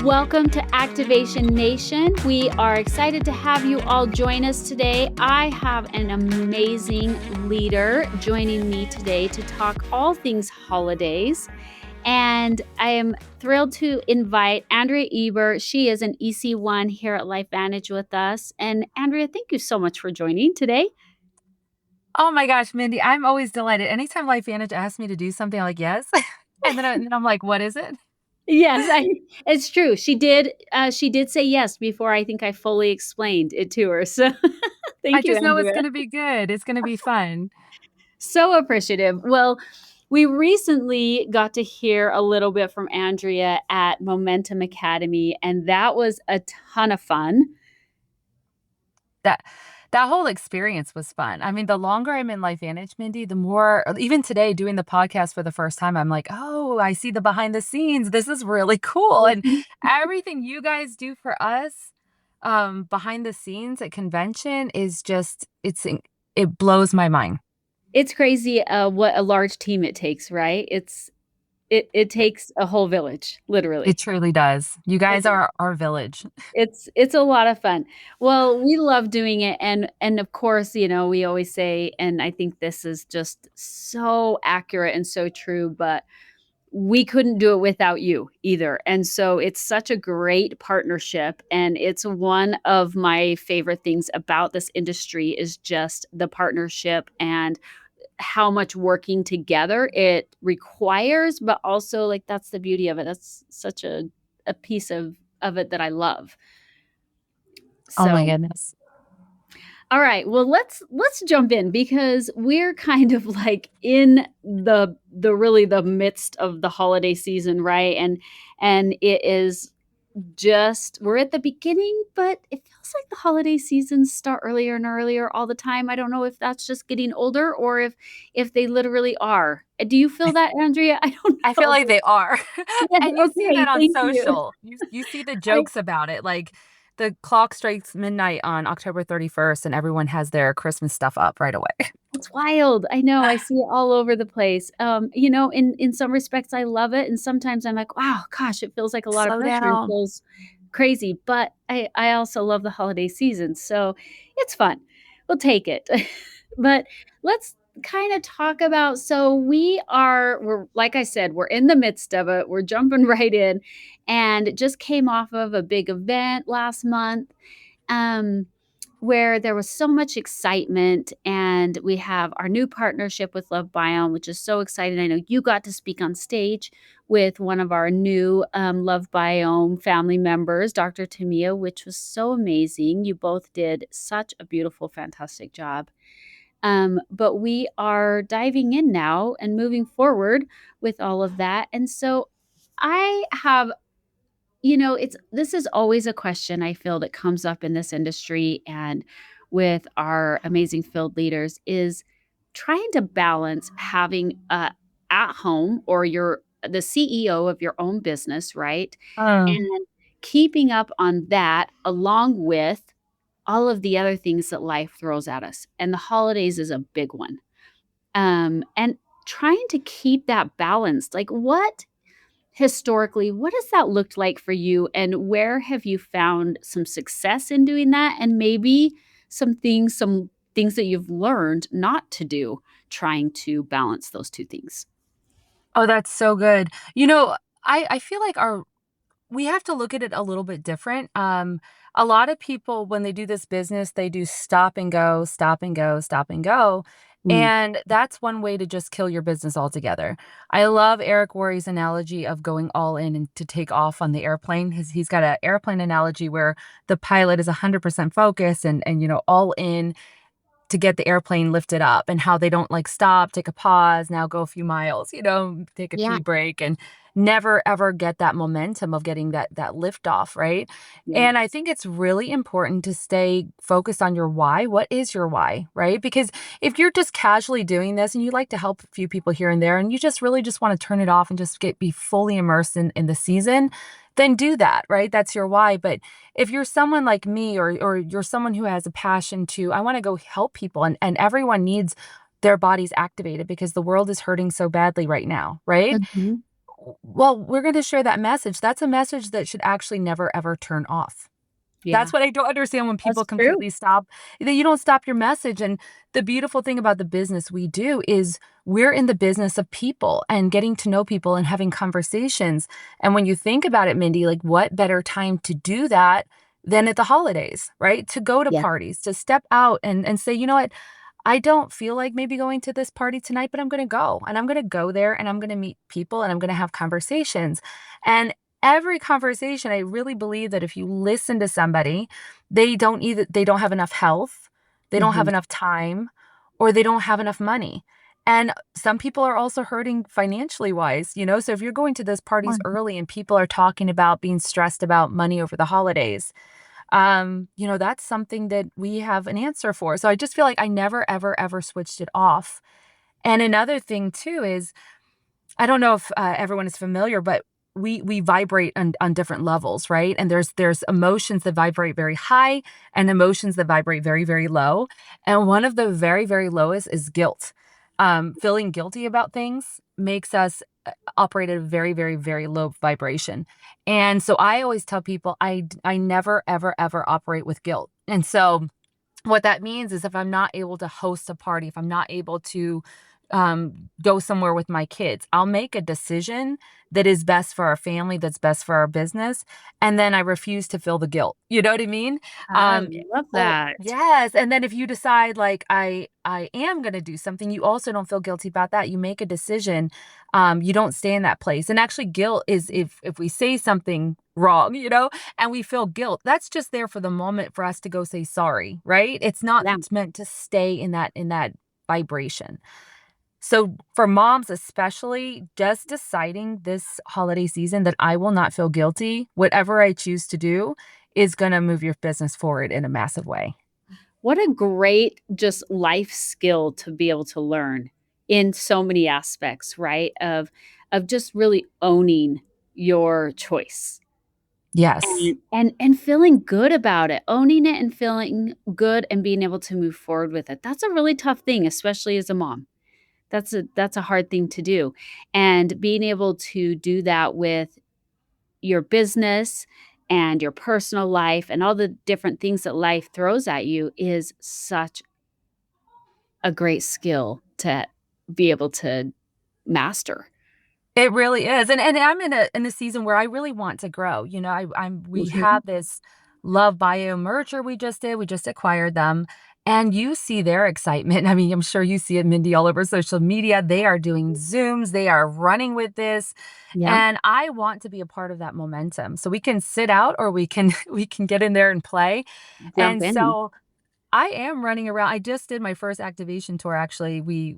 Welcome to Activation Nation. We are excited to have you all join us today. I have an amazing leader joining me today to talk all things holidays. And I am thrilled to invite Andrea Ebert. She is an EC1 here at LifeVantage with us. And Andrea, thank you so much for joining today. Oh my gosh, Mindy, I'm always delighted. Anytime LifeVantage asks me to do something, I'm like, yes. and then I'm like, what is it? Yes, it's true. She did say yes before I think I fully explained it to her. So I thank you, just know it's Andrea. going to be good. It's going to be fun. So appreciative. Well, we recently got to hear a little bit from Andrea at Momentum Academy, and that was a ton of fun. That that whole experience was fun. I mean, the longer I'm in LifeVantage, Mindy, the more, even today doing the podcast for the first time, I'm like, oh, I see the behind the scenes. This is really cool. And everything you guys do for us behind the scenes at convention is just, it blows my mind. It's crazy what a large team it takes, right? It takes a whole village, literally. It truly does. You guys are our village. It's a lot of fun. Well, we love doing it, and of course, we always say, and I think this is just so accurate and so true, but we couldn't do it without you either. And so it's such a great partnership, and it's one of my favorite things about this industry is just the partnership and how much working together it requires, but also like that's the beauty of it. That's such a piece of it that I love. Oh my So, goodness. all right, well let's jump in because we're kind of like in the really the midst of the holiday season, right? And it is just we're at the beginning, but it feels like the holiday seasons start earlier and earlier all the time. I don't know if that's just getting older or if they literally are. Do you feel that, Andrea? I don't I feel know. like they are. Yes, And you see okay, that on thank you. social. You see the I jokes about it. Like the clock strikes midnight on October 31st and everyone has their Christmas stuff up right away. It's wild. I know. I see it all over the place. In some respects, I love it, and sometimes I'm like, wow, gosh, it feels like a lot of Slow pressure and down. feels crazy. But I also love the holiday season, so it's fun. We'll take it. But let's kind of talk about. So we're like I said, we're in the midst of it. We're jumping right in, and just came off of a big event last month. Um, where there was so much excitement, and we have our new partnership with Love Biome, which is so exciting. I know you got to speak on stage with one of our new Love Biome family members, Dr. Tamia, which was so amazing. You both did such a beautiful, fantastic job. But we are diving in now and moving forward with all of that. And so I have it's this is always a question I feel that comes up in this industry and with our amazing field leaders is trying to balance having at home or you're the CEO of your own business, right? Mm. And keeping up on that along with all of the other things that life throws at us. And the holidays is a big one. And trying to keep that balance. Like what historically, what has that looked like for you, and where have you found some success in doing that, and maybe some things that you've learned not to do, trying to balance those two things? Oh, that's so good. I feel like we have to look at it a little bit different. A lot of people, when they do this business, they do stop and go, stop and go, stop and go. Mm. And that's one way to just kill your business altogether. I love Eric Worre's analogy of going all in and to take off on the airplane. He's got an airplane analogy where the pilot is 100% focused and all in to get the airplane lifted up, and how they don't like stop, take a pause, now go a few miles, take a Yeah, tea break and never ever get that momentum of getting that lift off, right? yeah. And I think it's really important to stay focused on your why. What is your why, right? Because if you're just casually doing this and you like to help a few people here and there and you just really just want to turn it off and just be fully immersed in the season, then do that, right? That's your why. But if you're someone like me, or you're someone who has a passion to, I want to go help people, and everyone needs their bodies activated because the world is hurting so badly right now, right? Mhm. Well, we're gonna share that message. That's a message that should actually never, ever turn off. That's Yeah, what I don't understand when people that's true. completely stop that you don't stop your message, and the beautiful thing about the business we do is we're in the business of people and getting to know people and having conversations, and when you think about it, Mindy, like, what better time to do that than at the holidays, right? To go to Yeah. parties, to step out and say, "You know what? I don't feel like maybe going to this party tonight, but I'm gonna go, and I'm gonna go there, and I'm gonna meet people, and I'm gonna have conversations." And every conversation, I really believe that if you listen to somebody, they don't have enough health, they don't have Mhm. enough time, or they don't have enough money. And some people are also hurting financially wise, you know? So if you're going to those parties Mhm. early and people are talking about being stressed about money over the holidays, you know, that's something that we have an answer for. So I just feel like I never, ever, ever switched it off. And another thing too is I don't know if everyone is familiar, but we vibrate on different levels, right? And there's emotions that vibrate very high and emotions that vibrate very, very low. And one of the very, very lowest is guilt. Feeling guilty about things makes us operate at a very, very, very low vibration. And so I always tell people I never, ever, ever operate with guilt. And so what that means is if I'm not able to host a party, if I'm not able to go somewhere with my kids, I'll make a decision that is best for our family, that's best for our business, and then I refuse to feel the guilt. You know what I mean? I Um, love or that. yes, and then if you decide like I am going to do something, you also don't feel guilty about that. You make a decision. You don't stay in that place. And actually, guilt is if we say something wrong, you know, and we feel guilt, that's just there for the moment for us to go say sorry, right? It's not Yeah. meant to stay in that vibration. So for moms especially, just deciding this holiday season that I will not feel guilty, whatever I choose to do is going to move your business forward in a massive way. What a great just life skill to be able to learn in so many aspects, right? Of just really owning your choice Yes. and feeling good about it, owning it and feeling good and being able to move forward with it. That's a really tough thing, especially as a mom. That's a hard thing to do. And being able to do that with your business and your personal life and all the different things that life throws at you is such a great skill to be able to master. It really is, and I'm in a season where I really want to grow, you know, we Mhm. have this Love Bio merger we just did, we just acquired them, and you see their excitement. I mean, I'm sure you see it, Mindy, all over social media. They are doing Zooms, they are running with this, Yep, and I want to be a part of that momentum. So we can sit out or we can we can get in there and play, jump and in. so I am running around. I just did my first activation tour, actually. We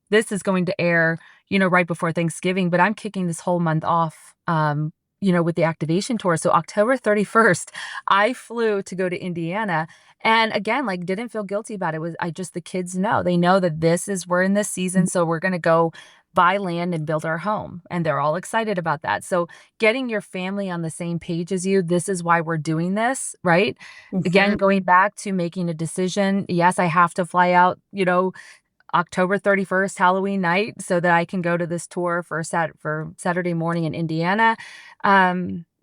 this is going to air, you know, right before Thanksgiving, but I'm kicking this whole month off, you know, with the activation tour. So October 31st, I flew to go to Indiana. And again, like didn't feel guilty about it. Was I just the kids know. They know that this is we're in this season, so we're gonna go buy land and build our home. And they're all excited about that. So getting your family on the same page as you, this is why we're doing this, right? Again, Mhm. going back to making a decision, yes, I have to fly out, you know, October 31st, Halloween night, so that I can go to this tour for Saturday morning in Indiana.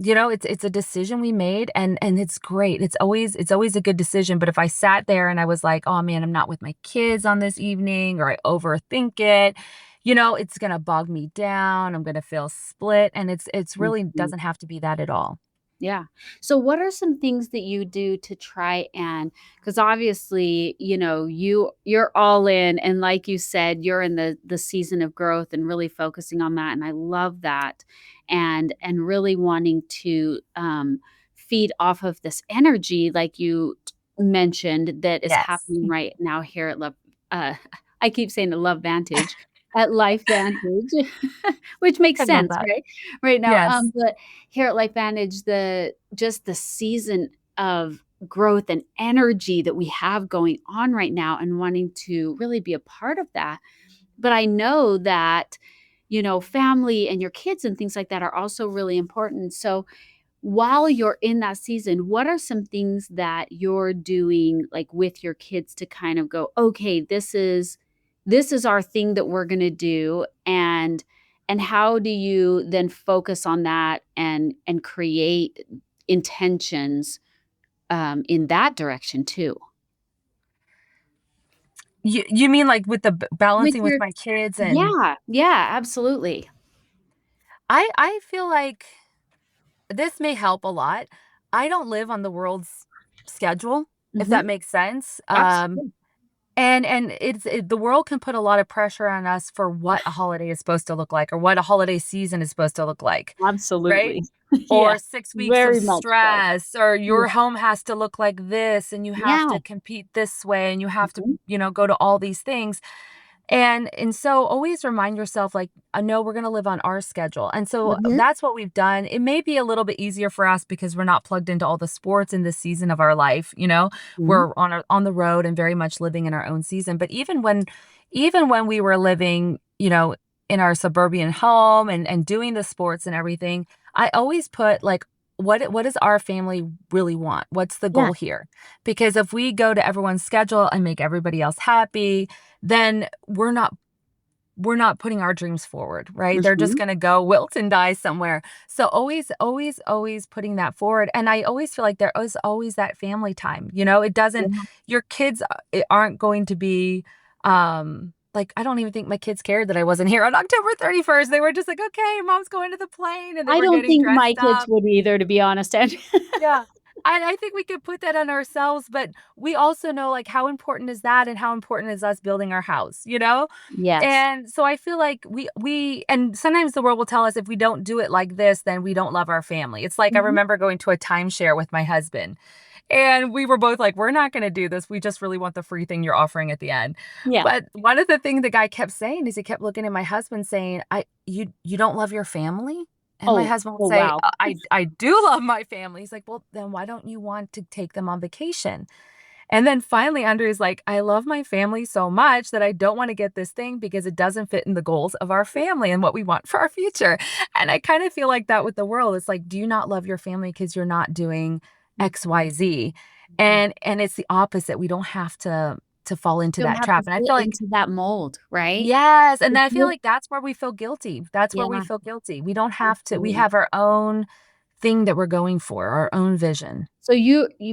You know, it's a decision we made and it's great. It's always a good decision, but if I sat there and I was like, "Oh man, I'm not with my kids on this evening," or I overthink it, you know, it's gonna bog me down. I'm gonna feel split, and it's really Mhm. doesn't have to be that at all. Yeah. So what are some things that you do to try and cuz obviously, you're all in and like you said, you're in the season of growth and really focusing on that and I love that. And really wanting to feed off of this energy like you mentioned that is Yes. happening right now here at Love uh I keep saying the Love Vantage at Life Vantage, which makes I love sense, that. right? Right now. Yes. But here at LifeVantage, the season of growth and energy that we have going on right now and wanting to really be a part of that. But I know that, family and your kids and things like that are also really important. So while you're in that season, what are some things that you're doing like with your kids to kind of go, okay, this is our thing that we're gonna do And how do you then focus on that and create intentions in that direction too? You mean, like, with the With balancing with your my kids and Yeah, yeah, absolutely. I feel like this may help a lot. I don't live on the world's schedule, if Mhm. that makes sense. Absolutely. And the world can put a lot of pressure on us for what a holiday is supposed to look like or what a holiday season is supposed to look like, right? Absolutely. Yeah, Or 6 weeks of very much so. stress, or Yeah. your home has to look like this, and you have Yeah. to compete this way, and you have to, Mhm, go to all these things. And so always remind yourself, like, no, we're gonna live on our schedule. And so mhm, that's what we've done. It may be a little bit easier for us because we're not plugged into all the sports in this season of our life, you know? mhm. We're on the road and very much living in our own season. But even when we were living, in our suburban home and doing the sports and everything, I always put like what does our family really want? What's the Yeah. goal here? Because if we go to everyone's schedule and make everybody else happy, then we're not putting our dreams forward, right? They're just Mhm. gonna go wilt and die somewhere. So always, always, always putting that forward. And I always feel like there is always that family time. It doesn't Yeah. your kids aren't going to be like I don't even think my kids cared that I wasn't here on October 31st. They were just like, okay, mom's going to the plane, and they I were don't getting think my dressed kids up. would either, to be honest, and Yeah. I think we could put that on ourselves, but we also know, like, how important is that and how important is us building our house, you know? Yes. And so I feel like we and sometimes the world will tell us if we don't do it like this, then we don't love our family. It's like I Mhm. remember going to a timeshare with my husband, and we were both like, "We're not gonna do this. We just really want the free thing you're offering at the end." Yeah. But one of the things the guy kept saying is he kept looking at my husband saying, "You don't love your family?" And my Oh, husband would oh, say, wow. I do love my family." He's like, "Well, then why don't you want to take them on vacation?" And then finally, Andrea's like, "I love my family so much that I don't wanna get this thing because it doesn't fit in the goals of our family and what we want for our future." And I kinda feel like that with the world. It's like, do you not love your family because 'cause you're not doing Mhm, XYZ? mhm. And it's the opposite. We don't have to fall into Don't that have to trap. And I fit feel like into that mold, right? yes, and If then I feel you're like that's where we feel guilty. That's where we Yeah, feel guilty. We don't have to. We absolutely. have our own thing that we're going for, our own vision. So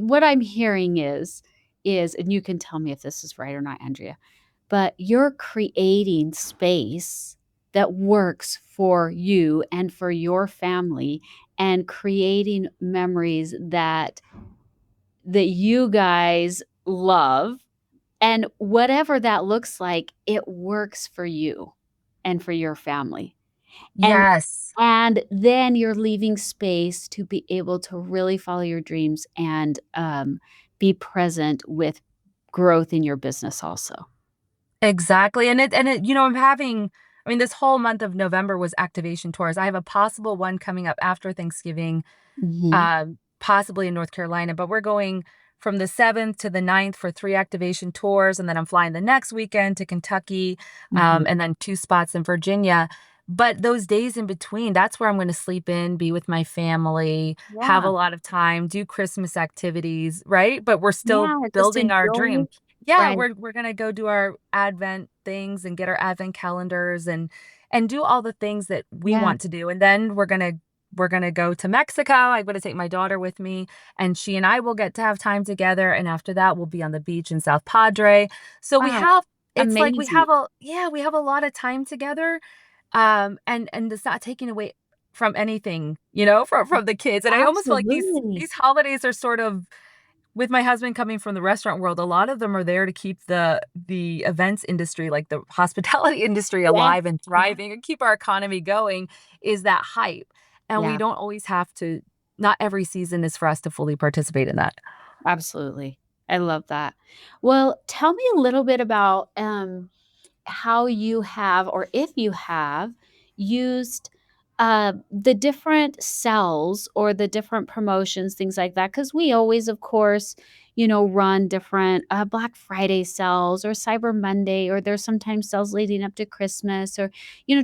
what I'm hearing is and you can tell me if this is right or not, Andrea, but you're creating space that works for you and for your family and creating memories that you guys love, and whatever that looks like, it works for you and for your family. And Yes. and then you're leaving space to be able to really follow your dreams and, be present with growth in your business also. Exactly, I'm having I mean, this whole month of November was activation tours. I have a possible one coming up after Thanksgiving, Mhm, possibly in North Carolina, but we're going from the 7th to the 9th for 3 activation tours, and then I'm flying the next weekend to Kentucky, mhm. and then 2 spots in Virginia. But those days in between, that's where I'm gonna sleep in, be with my family, have Yeah, a lot of time, do Christmas activities, right? But we're still yeah, just building our enjoy dream. it. Yeah, Right, we're gonna go do our Advent things and get our Advent calendars and do all the things that we yeah. want to do, and then we're gonna go to Mexico. I'm gonna take my daughter with me, and she and I will get to have time together, and after that, we'll be on the beach in South Padre. So we Wow, have it's like amazing. we have a lot of time together, and it's not taking away from anything, from the kids, and I almost feel like these Absolutely. these holidays are sort of with my husband coming from the restaurant world, a lot of them are there to keep the events industry, like the hospitality industry Yeah, alive and yeah, thriving and keep our economy going is that hype. And we yeah. don't always have to not every season is for us to fully participate in that. Absolutely. I love that. Well, tell me a little bit about, how you have, or if you have, used, the different sells or the different promotions, things like that. Because we always, of course, run different, Black Friday sales or Cyber Monday, or there's sometimes sales leading up to Christmas or,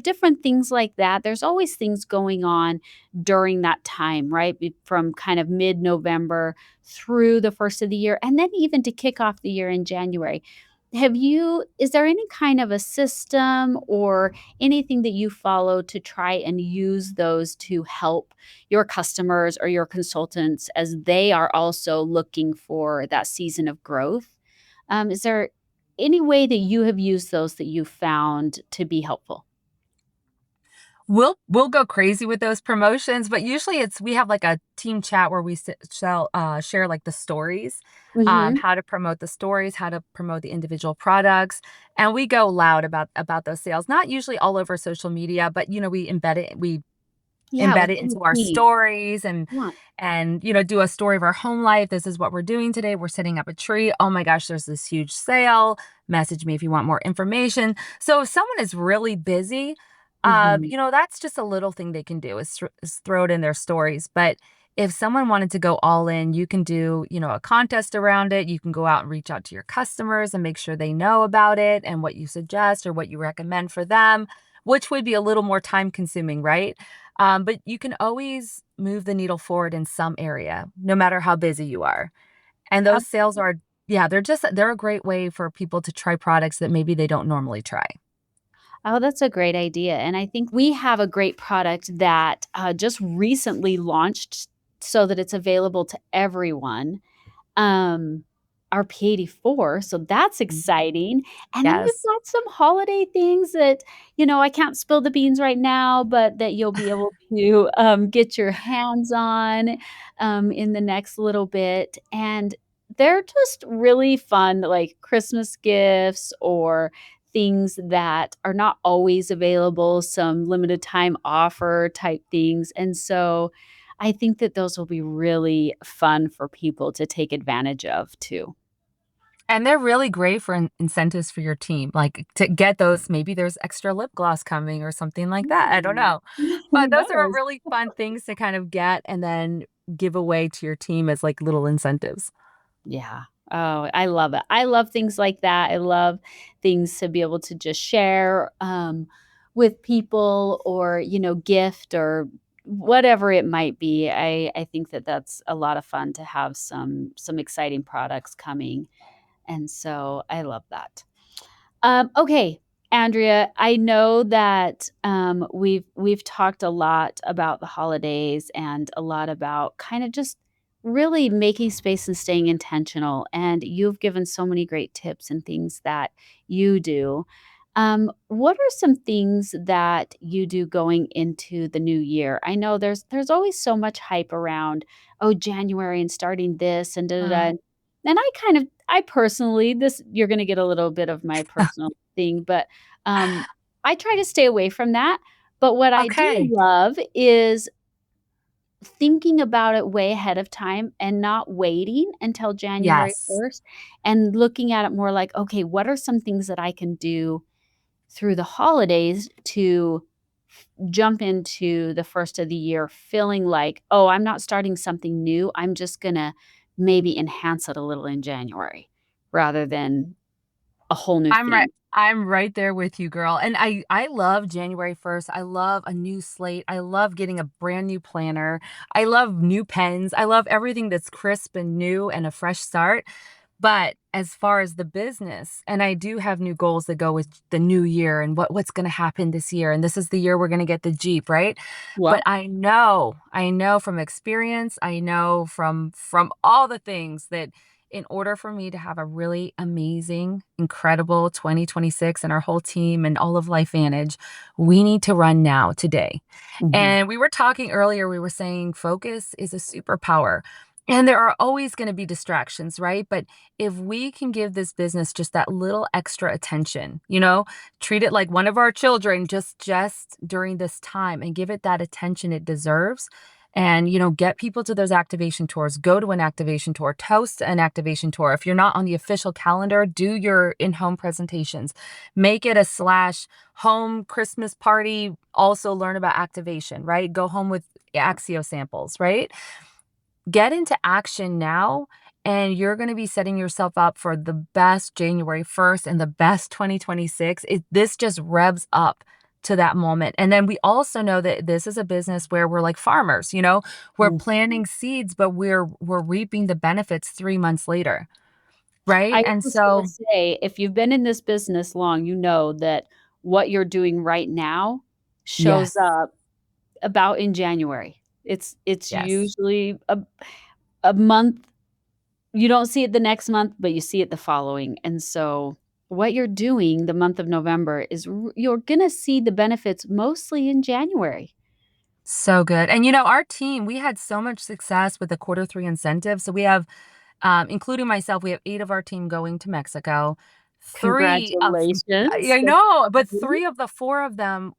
different things like that. There's always things going on during that time, right? From kind of mid-November through the first of the year, and then even to kick off the year in January. have you is there any kind of a system or anything that you follow to try and use those to help your customers or your consultants as they are also looking for that season of growth? Is there any way that you have used those that you found to be helpful? We'll go crazy with those promotions, but usually it's we have like a team chat where we share like the stories, Mhm. how to promote the stories, how to promote the individual products, and we go loud about those sales. Not usually all over social media, but we Yeah, embed with it any into our key. stories Yeah. and do a story of our home life. This is what we're doing today. We're setting up a tree. Oh my gosh, there's this huge sale. Message me if you want more information. So if someone is really busy, Mhm. that's just a little thing they can do is throw it in their stories. But if someone wanted to go all in, you can do, a contest around it. You can go out and reach out to your customers and make sure they know about it and what you suggest or what you recommend for them, which would be a little more time consuming, right? But you can always move the needle forward in some area, no matter how busy you are. And those sales are, yeah, they're a great way for people to try products that maybe they don't normally try. Oh, that's a great idea, and I think we have a great product that, just recently launched so that it's available to everyone, um, our P84, so that's Mm. exciting, and then we've Yes. got some holiday things that, I can't spill the beans right now, but that you'll be able to, get your hands on, in the next little bit, and they're just really fun, like Christmas gifts or things that are not always available, some limited time offer type things, and so I think that those will be really fun for people to take advantage of too. And they're really great for incentives for your team, like to get those. Maybe there's extra lip gloss coming or something like that. I don't Mm. know. Who But those are knows? really fun things to kind of get and then give away to your team as like little incentives. Yeah. Oh, I love it. I love things like that. I love things to be able to just share, with people or, gift or whatever it might be. I think that that's a lot of fun to have some exciting products coming, and so I love that. Okay, Andrea, I know that we've talked a lot about the holidays and a lot about kind of just really making space and staying intentional. And you've given so many great tips and things that you do. What are some things that you do going into the new year? I know there's always so much hype around, oh, January and starting this and da da da. And I personally this you're gonna get a little bit of my personal thing, but, I try to stay away from that, but what I do Okay. love is thinking about it way ahead of time and not waiting until January Yes. 1st and looking at it more like, "Okay, what are some things that I can do through the holidays to jump into the first of the year feeling like, "Oh, I'm not starting something new, I'm just gonna maybe enhance it a little in January," rather than a whole new I'm right thing. I'm right there with you, girl, and I love January 1st. I love a new slate. I love getting a brand new planner. I love new pens. I love everything that's crisp and new and a fresh start. But as far as the business, and I do have new goals that go with the new year and what's gonna happen this year, and this is the year we're gonna get the Jeep, right? But Well I know from experience, I know from all the things that in order for me to have a really amazing, incredible 2026 and our whole team and all of LifeVantage, we need to run now, today. Mhm, And we were talking earlier, we were saying focus is a superpower. And there are always going to be distractions, right? But if we can give this business just that little extra attention, treat it like one of our children just during this time and give it that attention it deserves. And get people to those activation tours, go to an activation tour, toast an activation tour. If you're not on the official calendar, do your in-home presentations. Make it a slash home Christmas party, also learn about activation, right? Go home with Axio samples, right? Get into action now, and you're going to be setting yourself up for the best January 1st and the best 2026. This just revs up to that moment. And then we also know that this is a business where we're like farmers, we're mm. planting seeds, but we're reaping the benefits 3 months later. right? I was And just gonna so say, if you've been in this business long, you know that what you're doing right now shows yes, up about in January. It's yes. usually a month. You don't see it the next month, but you see it the following, and so what you're doing the month of November is you're gonna see the benefits mostly in January. So good. And, our team, we had so much success with the quarter 3 incentive. So we have, including myself, we have 8 of our team going to Mexico. 3 of Congratulations. I That's know, but exciting. 3 of the 4 of them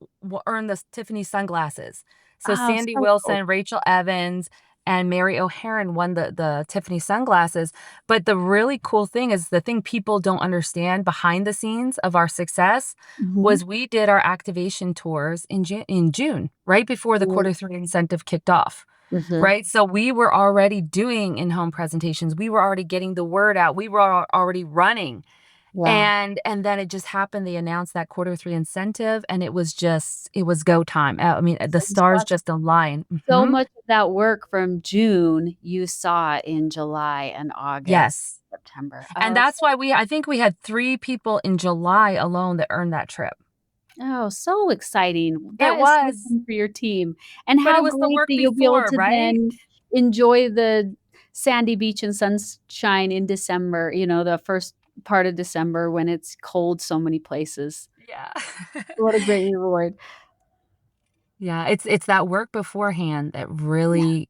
earned the Tiffany sunglasses. So Oh, Sandy so cool. Wilson, Rachel Evans, and Mary O'Haron won the Tiffany sunglasses. But the really cool thing is the thing people don't understand behind the scenes of our success Mhm. was we did our activation tours in June, right before the Mhm. quarter 3 incentive kicked off. Mhm. Right? So we were already doing in-home presentations. We were already getting the word out. We were already running. Wow. And then it just happened. They announced that quarter 3 incentive, and it was go time. I mean, the So you stars saw just aligned. so Mhm. much of that work from June, you saw in July and August, Yes. September. And Oh, that's why I think we had 3 people in July alone that earned that trip. so exciting. It That is so was, fun for your team, and but it how was the great work that you'll be able before, to right? then enjoy the sandy beach and sunshine in December, the first part of December when it's cold so many places. Yeah. What a great reward. Yeah, it's that work beforehand that Yeah. really,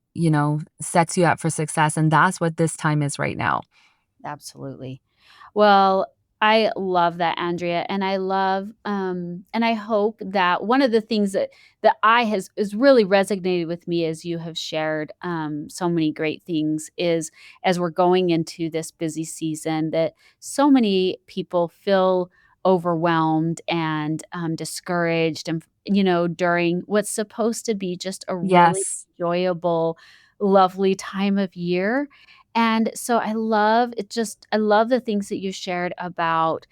sets you up for success, and that's what this time is right now. Absolutely. Well, I love that, Andrea, and I love, and I hope that one of the things that I has really resonated with me as you have shared so many great things is as we're going into this busy season that so many people feel overwhelmed and discouraged, and during what's supposed to be just a really Yes. enjoyable, lovely time of year. And so I love the things that you shared about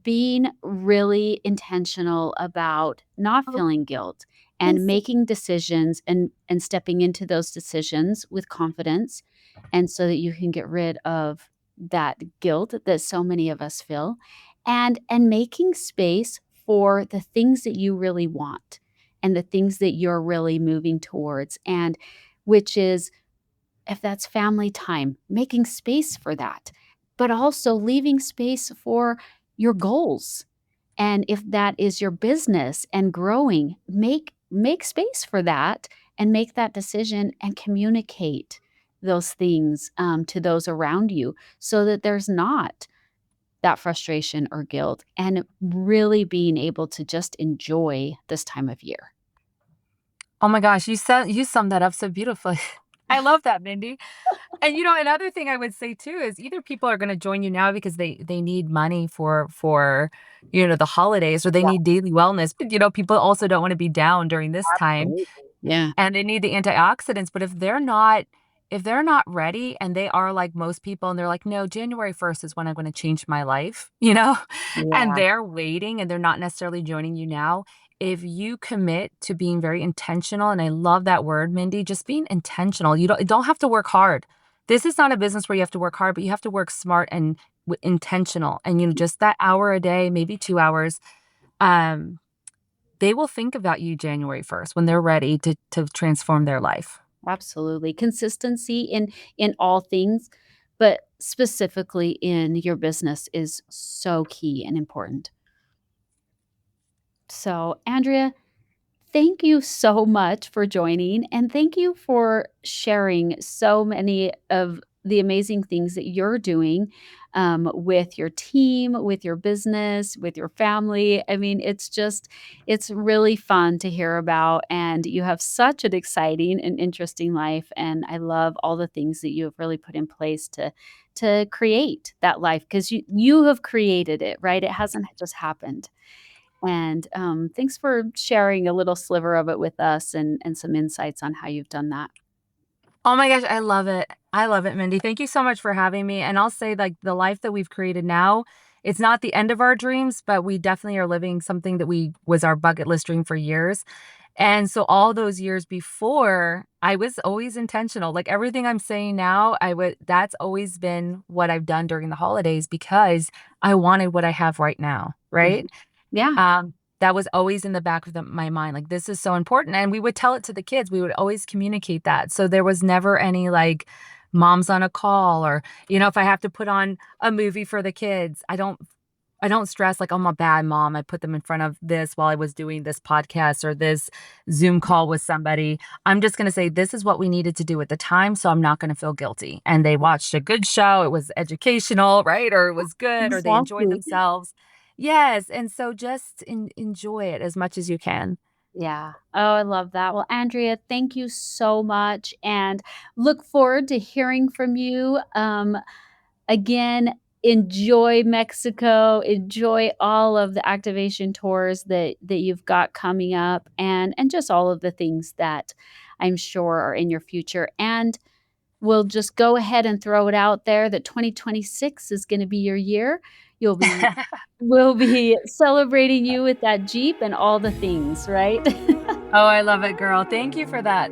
being really intentional about not Oh, feeling guilt and yes. making decisions and stepping into those decisions with confidence, and so that you can get rid of that guilt that so many of us feel, and making space for the things that you really want and the things that you're really moving towards, and which is, if that's family time, making space for that, but also leaving space for your goals. And if that is your business and growing, make space for that and make that decision and communicate those things to those around you so that there's not that frustration or guilt, and really being able to just enjoy this time of year. Oh my gosh, you summed that up so beautifully. I love that, Mindy. And, another thing I would say too is either people are gonna join you now because they need money for, the holidays, or they Yeah, need daily wellness, but, people also don't wanna be down during this time. absolutely. Yeah, And they need the antioxidants, but if they're not ready and they are like most people and they're like, "No, January 1st is when I'm gonna change my life," and yeah, they're waiting and they're not necessarily joining you now, if you commit to being very intentional, and I love that word, Mindy, just being intentional. You don't have to work hard. This is not a business where you have to work hard, but you have to work smart and intentional, and, just that hour a day, maybe 2 hours, um they will think about you January 1st when they're ready to transform their life. absolutely. Consistency in all things, but specifically in your business is so key and important. So, Andrea, thank you so much for joining, and thank you for sharing so many of the amazing things that you're doing with your team, with your business, with your family. I mean, it's really fun to hear about, and you have such an exciting and interesting life. And I love all the things that you have really put in place to create that life, because you have created it, right? It hasn't just happened. And, thanks for sharing a little sliver of it with us and some insights on how you've done that. Oh my gosh, I love it. I love it, Mindy. Thank you so much for having me, and I'll say, like, the life that we've created now, it's not the end of our dreams, but we definitely are living something that we was our bucket list dream for years. And so all those years before, I was always intentional. Like everything I'm saying now, that's always been what I've done during the holidays because I wanted what I have right now, right? Mhm. Yeah. That was always in the back of my mind. Like, this is so important. And we would tell it to the kids. We would always communicate that. So there was never any like mom's on a call or, if I have to put on a movie for the kids, I don't stress like I'm a bad mom. I put them in front of this while I was doing this podcast or this Zoom call with somebody. I'm just going to say this is what we needed to do at the time, so I'm not going to feel guilty. And they watched a good show. It was educational, right? Or it was good, or they enjoyed Exactly. themselves. Yes, and so just enjoy it as much as you can. Yeah. Oh, I love that. Well, Andrea, thank you so much and look forward to hearing from you. Again, enjoy Mexico, enjoy all of the activation tours that you've got coming up and just all of the things that I'm sure are in your future. And we'll just go ahead and throw it out there that 2026 is going to be your year. You'll be We'll be celebrating you with that Jeep and all the things, right? Oh, I love it, girl. Thank you for that.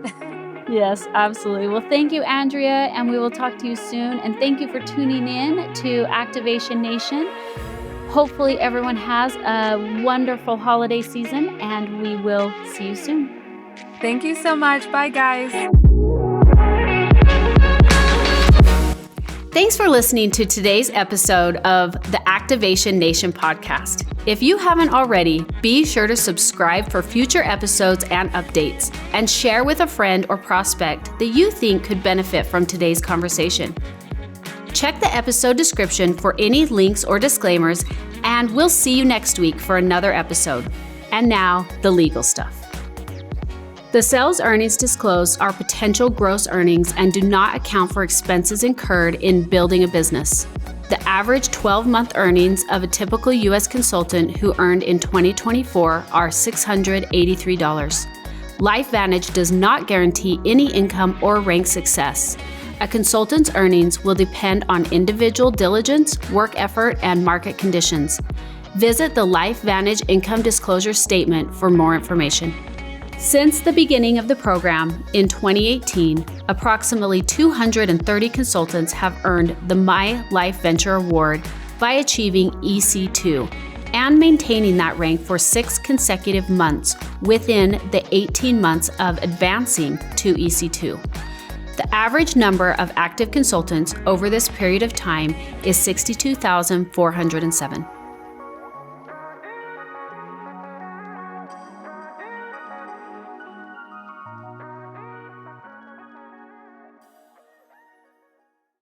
Yes, absolutely. Well, thank you, Andrea, and we will talk to you soon. And thank you for tuning in to Activation Nation. Hopefully, everyone has a wonderful holiday season, and we will see you soon. Thank you so much. Bye, guys. Thanks for listening to today's episode of the Activation Nation podcast. If you haven't already, be sure to subscribe for future episodes and updates, and share with a friend or prospect that you think could benefit from today's conversation. Check the episode description for any links or disclaimers, and we'll see you next week for another episode. And now, the legal stuff. The sales earnings disclosed are potential gross earnings and do not account for expenses incurred in building a business. The average 12-month earnings of a typical U.S. consultant who earned in 2024 are $683. LifeVantage does not guarantee any income or rank success. A consultant's earnings will depend on individual diligence, work effort, and market conditions. Visit the LifeVantage Income Disclosure Statement for more information. Since the beginning of the program in 2018, approximately 230 consultants have earned the My LifeVenture Award by achieving EC2 and maintaining that rank for 6 consecutive months within the 18 months of advancing to EC2. The average number of active consultants over this period of time is 62,407.